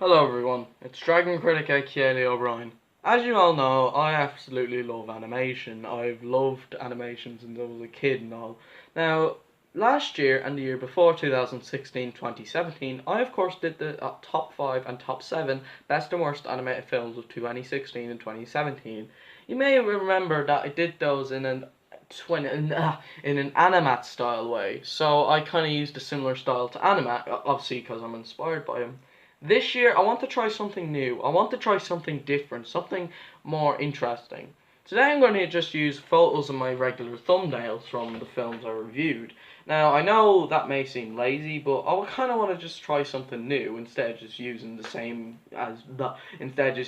Hello everyone, it's Dragon Critic aka Lee O'Brien. As you all know, I absolutely love animation. I've loved animation since I was a kid and all. Now, last year and the year before 2016-2017, I of course did the top 5 and top 7 best and worst animated films of 2016 and 2017. You may remember that I did those in an animat style way, so I kind of used a similar style to animat, obviously because I'm inspired by him. This year, I want to try something new. I want to try something different, something more interesting. Today, I'm going to just use photos of my regular thumbnails from the films I reviewed. Now, I know that may seem lazy, but I kind of want to just try something new instead of just using just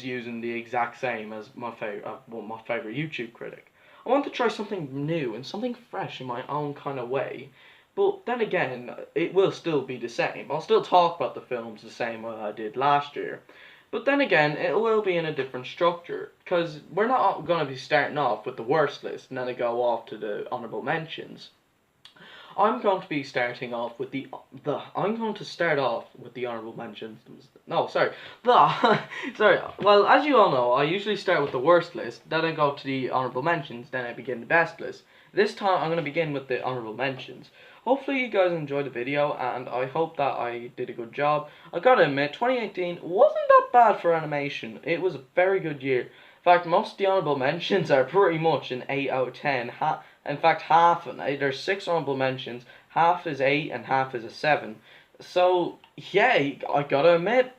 using the exact same as my favorite YouTube critic. I want to try something new and something fresh in my own kind of way. But then again, it will still be the same. I'll still talk about the films the same way I did last year. But then again, it will be in a different structure. Because we're not going to be starting off with the worst list and then go off to the honourable mentions. I'm going to be starting off with I'm going to start off with the honourable mentions. No, sorry. Sorry. Well, as you all know, I usually start with the worst list, then I go to the honourable mentions, then I begin the best list. This time I'm going to begin with the honourable mentions. Hopefully you guys enjoyed the video, and I hope that I did a good job. I gotta admit, 2018 wasn't that bad for animation. It was a very good year. In fact, most of the honourable mentions are pretty much an 8 out of 10. In fact, there's 6 honourable mentions, half is 8 and half is a 7. So, yeah, I gotta admit,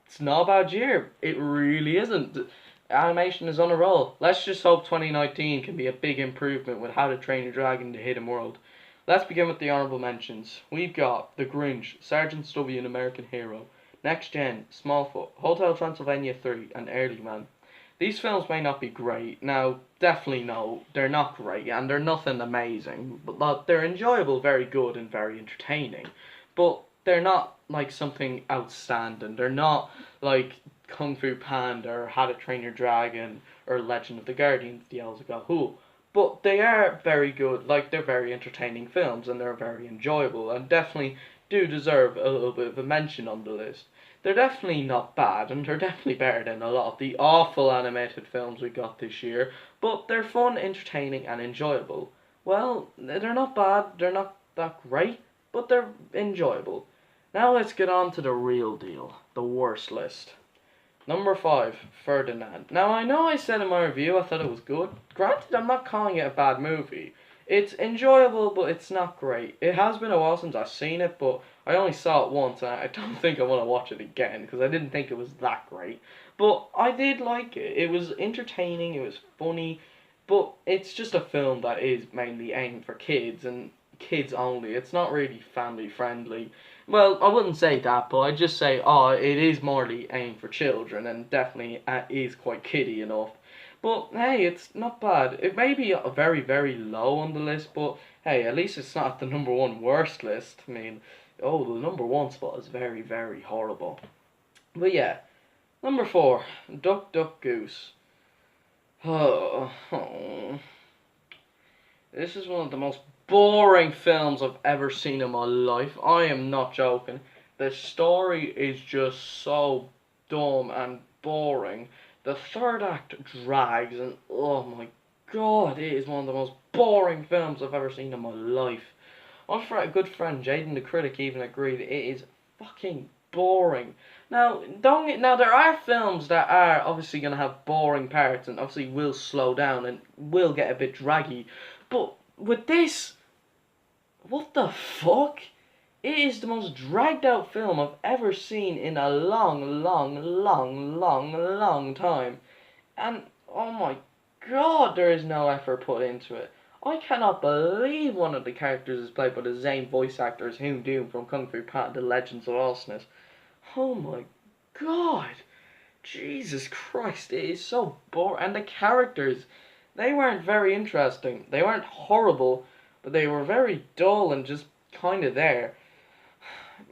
it's not a bad year. It really isn't. Animation is on a roll. Let's just hope 2019 can be a big improvement with How to Train Your Dragon: The Hidden World. Let's begin with the honourable mentions. We've got The Grinch, Sergeant Stubby, An American Hero, Next Gen, Smallfoot, Hotel Transylvania 3, and Early Man. These films may not be great. Now, definitely no, they're not great, and they're nothing amazing. But they're enjoyable, very good, and very entertaining. But they're not like something outstanding. They're not like Kung Fu Panda or How to Train Your Dragon or Legend of the Guardians, The Owls of Gahul. But they are very good, like they're very entertaining films and they're very enjoyable and definitely do deserve a little bit of a mention on the list. They're definitely not bad and they're definitely better than a lot of the awful animated films we got this year, but they're fun, entertaining and enjoyable. Well, they're not bad, they're not that great, but they're enjoyable. Now let's get on to the real deal, the worst list. Number 5, Ferdinand. Now, I know I said in my review I thought it was good. Granted, I'm not calling it a bad movie. It's enjoyable, but it's not great. It has been a while since I've seen it, but I only saw it once, and I don't think I want to watch it again, because I didn't think it was that great. But I did like it. It was entertaining, it was funny, but it's just a film that is mainly aimed for kids, and kids only. It's not really family friendly. Well, I wouldn't say that, but I'd just say, oh, it is morely aimed for children, and definitely is quite kiddie enough. But hey, it's not bad. It may be a very, very low on the list, but hey, at least it's not the number 1 worst list. I mean, oh, the number 1 spot is very, very horrible. But yeah, number 4, Duck, Duck, Goose. Oh. This is one of the most boring films I've ever seen in my life. I am not joking. The story is just so dumb and boring. The third act drags and oh my god, it is one of the most boring films I've ever seen in my life. My good friend Jaden the critic even agreed it is fucking boring. Now, there are films that are obviously going to have boring parts and obviously will slow down and will get a bit draggy. But with this, what the fuck? It is the most dragged out film I've ever seen in a long time. And oh my god, there is no effort put into it. I cannot believe one of the characters is played by the same voice actor as Hoon Doom from Kung Fu Panda: The Legends of Awesomeness. Oh my god. Jesus Christ, it is so boring. And the characters, they weren't very interesting. They weren't horrible, but they were very dull and just kind of there.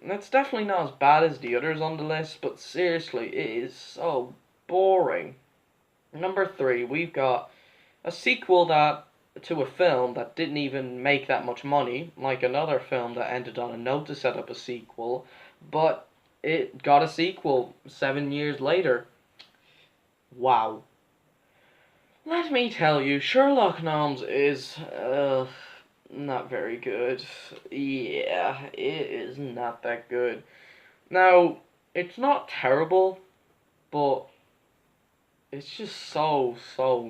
It's definitely not as bad as the others on the list, but seriously, it is so boring. Number 3, we've got a sequel to a film that didn't even make that much money, like another film that ended on a note to set up a sequel, but it got a sequel 7 years later. Wow. Let me tell you, Sherlock Holmes is not very good. Yeah, it is not that good. Now, it's not terrible, but it's just so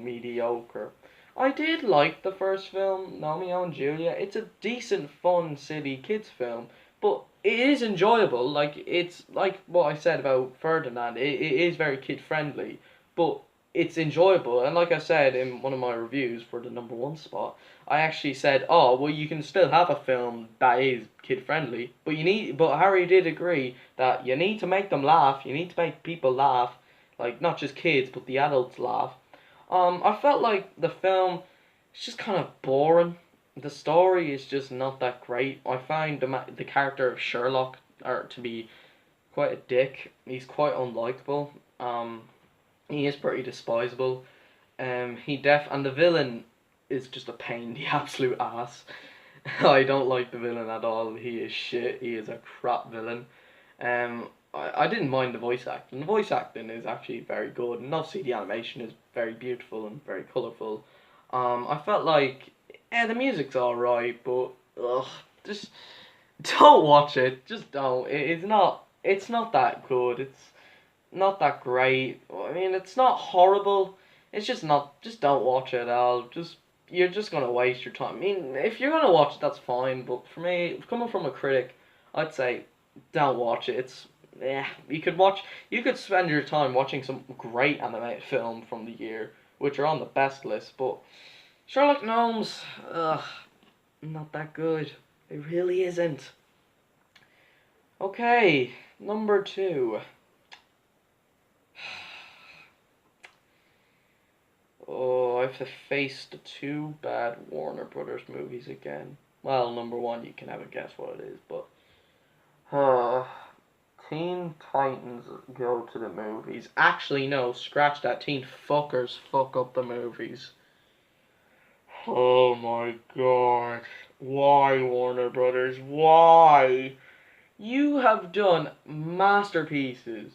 mediocre. I did like the first film, Romeo and Juliet. It's a decent, fun, silly kids film, but it is enjoyable. Like it's like what I said about Ferdinand. It is very kid friendly, but it's enjoyable. And like I said in one of my reviews for the number one spot, I actually said, "Oh, well, you can still have a film that is kid friendly, but you need." But Harry did agree that you need to make them laugh. You need to make people laugh, like not just kids, but the adults laugh. I felt like the film is just kind of boring. The story is just not that great. I find the character of Sherlock to be quite a dick. He's quite unlikable. He is pretty despisable. And the villain is just a pain in the absolute ass. I don't like the villain at all. He is shit. He is a crap villain. I didn't mind the voice acting. The voice acting is actually very good, and obviously the animation is very beautiful and very colourful. I felt like, the music's alright, but just don't watch it. Just don't. It's not that good. It's not that great. I mean, it's not horrible. It's just not. Just don't watch it at all. You're just gonna waste your time. I mean, if you're gonna watch it, that's fine. But for me, coming from a critic, I'd say don't watch it. It's yeah. You could spend your time watching some great animated film from the year, which are on the best list. But Sherlock Holmes, not that good. It really isn't. Okay, number two. Oh, I have to face the two bad Warner Brothers movies again. Well, number one, you can have a guess what it is, but Teen Titans Go to the movies. Actually, no, scratch that. Teen Fuckers fuck up the movies. Oh my god. Why, Warner Brothers? Why? You have done masterpieces.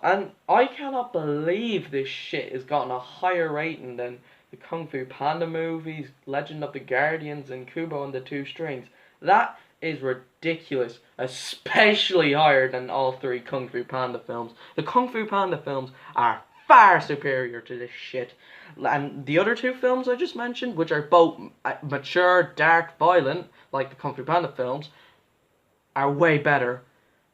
And I cannot believe this shit has gotten a higher rating than the Kung Fu Panda movies, Legend of the Guardians, and Kubo and the Two Strings. That is ridiculous. Especially higher than all three Kung Fu Panda films. The Kung Fu Panda films are far superior to this shit. And the other two films I just mentioned, which are both mature, dark, violent, like the Kung Fu Panda films, are way better.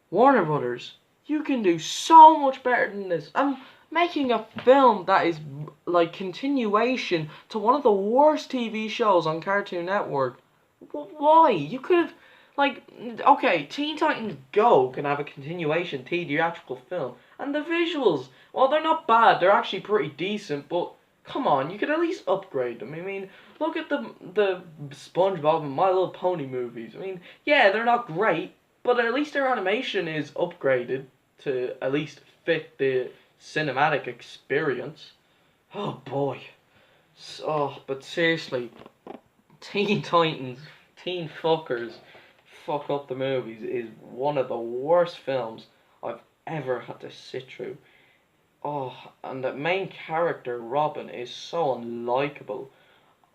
Warner Brothers, you can do so much better than this. I'm making a film that is like continuation to one of the worst TV shows on Cartoon Network. Why? You could have, like, okay, Teen Titans Go can have a continuation to the theatrical film. And the visuals, well, they're not bad. They're actually pretty decent, but come on, you could at least upgrade them. I mean, look at the SpongeBob and My Little Pony movies. I mean, yeah, they're not great, but at least their animation is upgraded to at least fit the cinematic experience. Oh boy. But seriously, Teen Titans, Teen Fuckers, Fuck Up the Movies is one of the worst films I've ever had to sit through. Oh, and the main character, Robin, is so unlikable.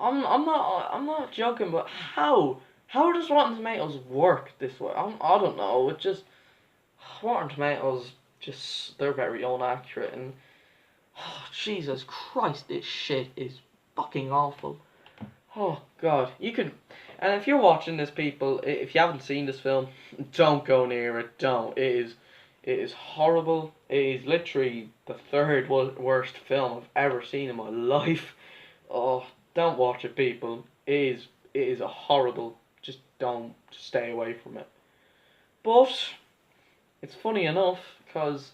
I'm not joking, but how does Rotten Tomatoes work this way? I don't know. It just Rotten Tomatoes they're very inaccurate, and Jesus Christ, this shit is fucking awful. Oh God, and if you're watching this, people, if you haven't seen this film, don't go near it. Don't. It is horrible. It is literally the third worst film I've ever seen in my life. Oh, don't watch it, people. It is a horrible. Just don't. Just stay away from it. But it's funny enough because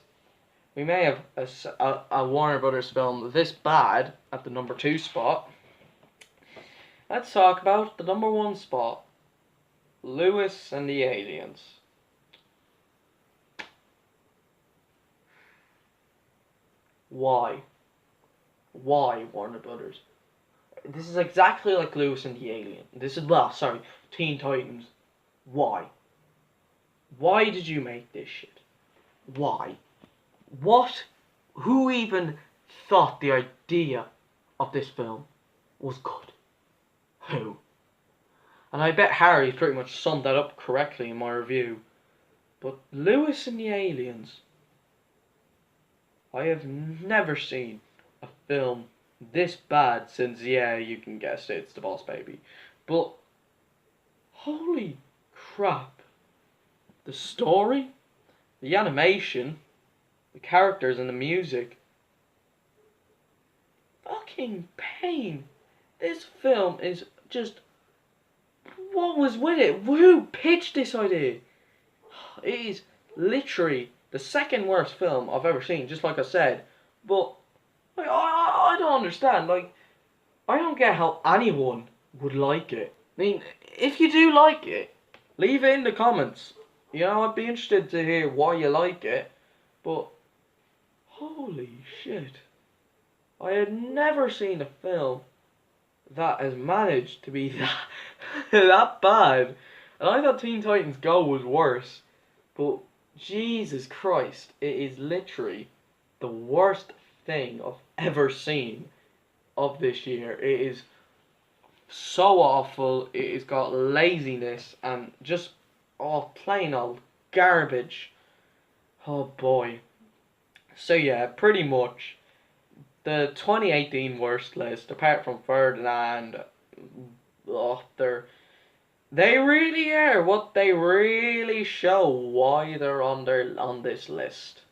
we may have a Warner Brothers film this bad at the number 2 spot. Let's talk about the number 1 spot. Lewis and the Aliens. Why? Why, Warner Brothers? This is exactly like Lewis and the Alien. Teen Titans. Why? Why did you make this shit? Why? What? Who even thought the idea of this film was good? Who? And I bet Harry pretty much summed that up correctly in my review. But Lewis and the Aliens, I have never seen a film this bad since, yeah, you can guess it, it's The Boss Baby. But, holy crap. The story, the animation, the characters and the music. Fucking pain. This film is just... What was with it? Who pitched this idea? It is literally the second worst film I've ever seen, just like I said. But like, I don't understand. Like, I don't get how anyone would like it. I mean, if you do like it, leave it in the comments. You know, I'd be interested to hear why you like it. But holy shit. I had never seen a film that has managed to be that bad. And I thought Teen Titans Go was worse. But Jesus Christ, it is literally the worst thing I've ever seen of this year. It is so awful. It has got laziness and just plain old garbage. Oh boy. So yeah, pretty much the 2018 worst list, apart from Ferdinand, they really are what they really show why they're on this list.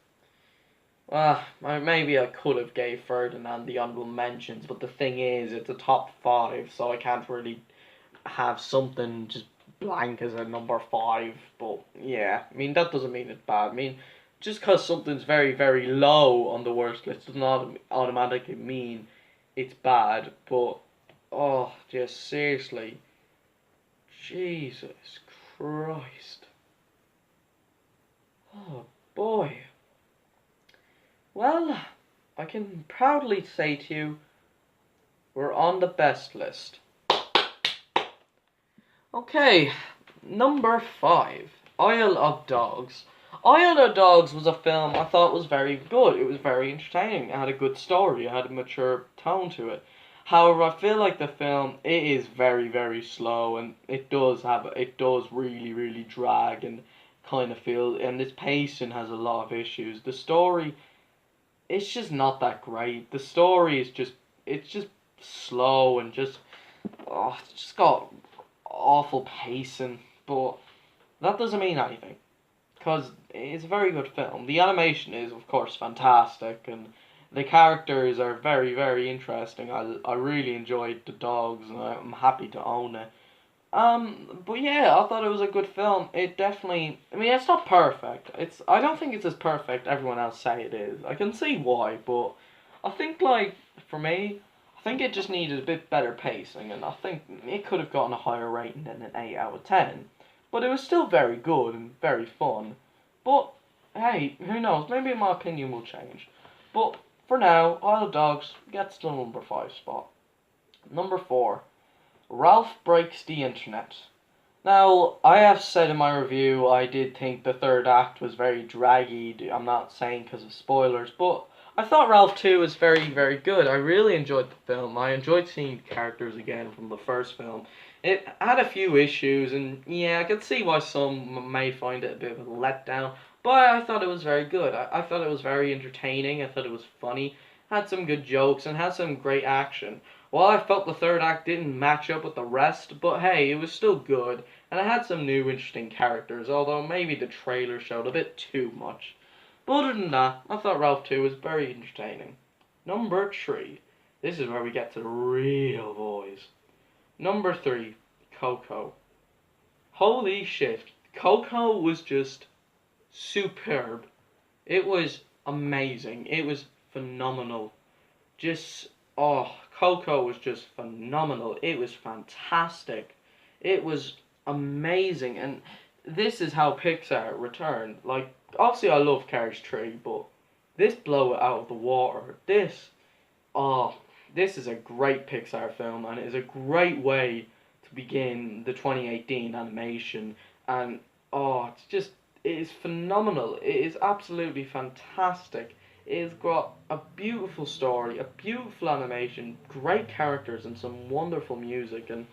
Maybe I could have gave Ferdinand the honorable mentions, but the thing is, it's a top 5, so I can't really have something just blank as a number 5. But yeah, I mean, that doesn't mean it's bad. I mean, just because something's very, very low on the worst list does not automatically mean it's bad. But, oh, just seriously, Jesus Christ. Oh boy. Well, I can proudly say to you, we're on the best list. Okay, number 5, Isle of Dogs. Isle of Dogs was a film I thought was very good. It was very entertaining. It had a good story. It had a mature tone to it. However, I feel like the film, it is very, very slow, and it does really, really drag and kind of feel, and its pacing has a lot of issues. The story, it's just not that great. The story is it's just slow and it's just got awful pacing, but that doesn't mean anything, because it's a very good film. The animation is, of course, fantastic, and the characters are very, very interesting. I really enjoyed the dogs, and I'm happy to own it. But yeah, I thought it was a good film. It definitely, I mean, it's not perfect. I don't think it's as perfect everyone else say it is. I can see why, but I think, like, for me, I think it just needed a bit better pacing, and I think it could have gotten a higher rating than an 8 out of 10. But it was still very good and very fun. But, hey, who knows, maybe my opinion will change. But, for now, Isle of Dogs gets the number 5 spot. Number 4. Ralph Breaks the Internet. Now, I have said in my review I did think the third act was very draggy. I'm not saying because of spoilers, but I thought Ralph 2 was very, very good. I really enjoyed the film. I enjoyed seeing the characters again from the first film. It had a few issues, and yeah, I could see why some may find it a bit of a letdown, but I thought it was very good. I thought it was very entertaining. I thought it was funny, had some good jokes, and had some great action. Well, I felt the third act didn't match up with the rest, but hey, it was still good, and it had some new interesting characters, although maybe the trailer showed a bit too much. But other than that, I thought Ralph 2 was very entertaining. Number 3. This is where we get to the real boys. Number 3. Coco. Holy shit. Coco was just superb. It was amazing. It was phenomenal. Coco was just phenomenal. It was fantastic. It was amazing. And this is how Pixar returned. Like, obviously I love Cars 3, but this blow it out of the water. This is a great Pixar film, and it is a great way to begin the 2018 animation. And, It is phenomenal. It is absolutely fantastic. It has got a beautiful story, a beautiful animation, great characters, and some wonderful music. And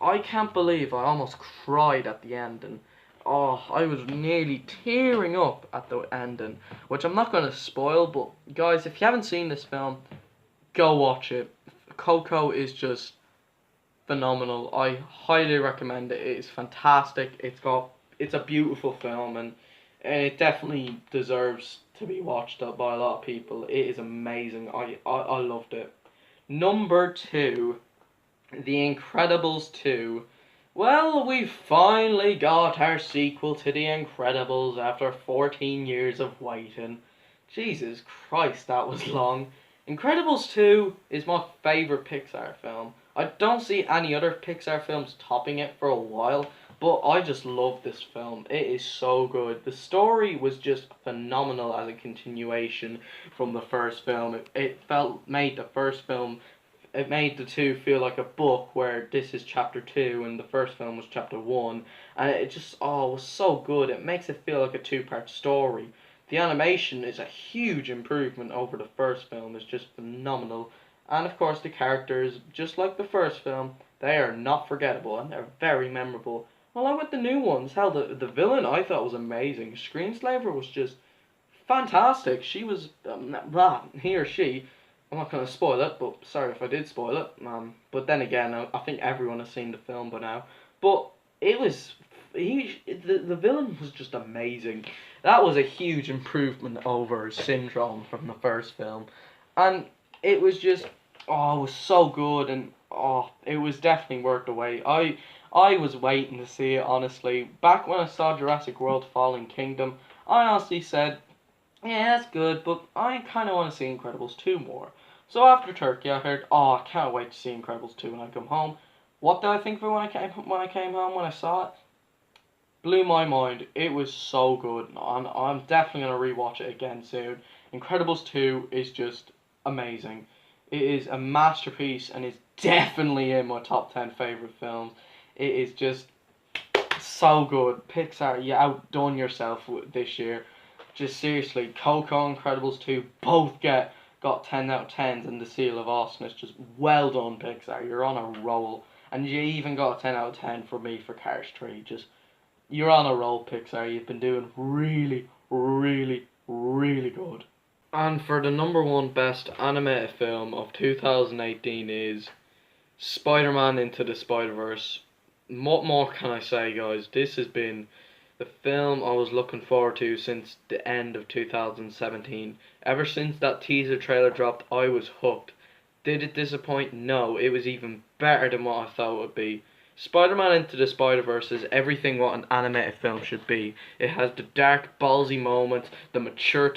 I can't believe I almost cried at the end. And oh, I was nearly tearing up at the ending, which I'm not going to spoil. But guys, if you haven't seen this film, go watch it. Coco is just phenomenal. I highly recommend it. It is fantastic. It's a beautiful film, and it definitely deserves to be watched by a lot of people. It is amazing. I loved it. Number two, The Incredibles 2. Well, we finally got our sequel to The Incredibles after 14 years of waiting. Jesus Christ, that was long. Incredibles 2 is my favourite Pixar film. I don't see any other Pixar films topping it for a while, but I just love this film. It is so good. The story was just phenomenal as a continuation from the first film. Made the first film, it made the two feel like a book where this is chapter 2 and the first film was chapter 1, and it just was so good. It makes it feel like a two-part story. The animation is a huge improvement over the first film. It's just phenomenal. And of course the characters, just like the first film, they are not forgettable and they're very memorable. Along with the new ones, hell, the villain I thought was amazing. Screenslaver was just fantastic. She was, he or she, I'm not going to spoil it, but sorry if I did spoil it. But then again, I think everyone has seen the film by now. But it was, the villain was just amazing. That was a huge improvement over Syndrome from the first film. And it was just, it was so good, and it was definitely worth the wait. I was waiting to see it, honestly. Back when I saw Jurassic World Fallen Kingdom, I honestly said, yeah, that's good, but I kind of want to see Incredibles 2 more. So after Turkey, I heard, I can't wait to see Incredibles 2 when I come home. What did I think of it when I came home, when I saw it? Blew my mind. It was so good. I'm definitely going to rewatch it again soon. Incredibles 2 is just amazing. It is a masterpiece and is definitely in my top 10 favourite films. It is just so good. Pixar, you outdone yourself this year. Just seriously, Coco and Incredibles 2 both got 10 out of 10s and the seal of awesomeness. Just well done, Pixar. You're on a roll. And you even got a 10 out of 10 for me for Cars 3. Just, you're on a roll, Pixar. You've been doing really, really, really good. And for the number one best animated film of 2018 is Spider-Man Into the Spiderverse. What more can I say, guys? This has been the film I was looking forward to since the end of 2017. Ever since that teaser trailer dropped, I was hooked. Did it disappoint? No, it was even better than what I thought it would be. Spider-Man Into the Spider-Verse is everything what an animated film should be. It has the dark, ballsy moments, the mature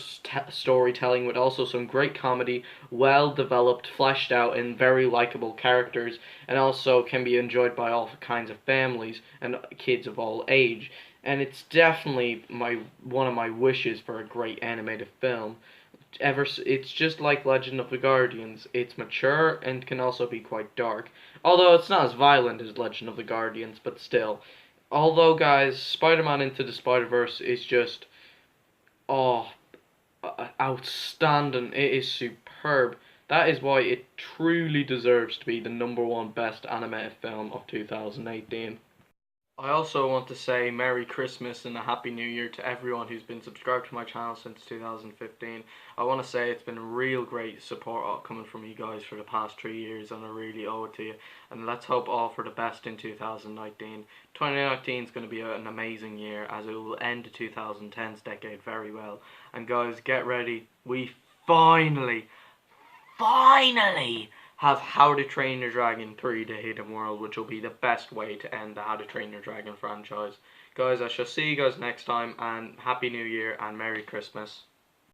storytelling with also some great comedy, well developed, fleshed out, and very likable characters, and also can be enjoyed by all kinds of families and kids of all age. And it's definitely one of my wishes for a great animated film. It's just like Legend of the Guardians. It's mature and can also be quite dark. Although it's not as violent as Legend of the Guardians, but still. Although, guys, Spider-Man Into the Spider-Verse is just, oh, outstanding. It is superb. That is why it truly deserves to be the number one best animated film of 2018. I also want to say Merry Christmas and a Happy New Year to everyone who's been subscribed to my channel since 2015. I want to say it's been real great support coming from you guys for the past 3 years, and I really owe it to you. And let's hope all for the best in 2019. 2019 is going to be an amazing year, as it will end the 2010s decade very well. And guys, get ready. We finally have How to Train Your Dragon 3 The Hidden World, which will be the best way to end the How to Train Your Dragon franchise. Guys, I shall see you guys next time, and Happy New Year and Merry Christmas.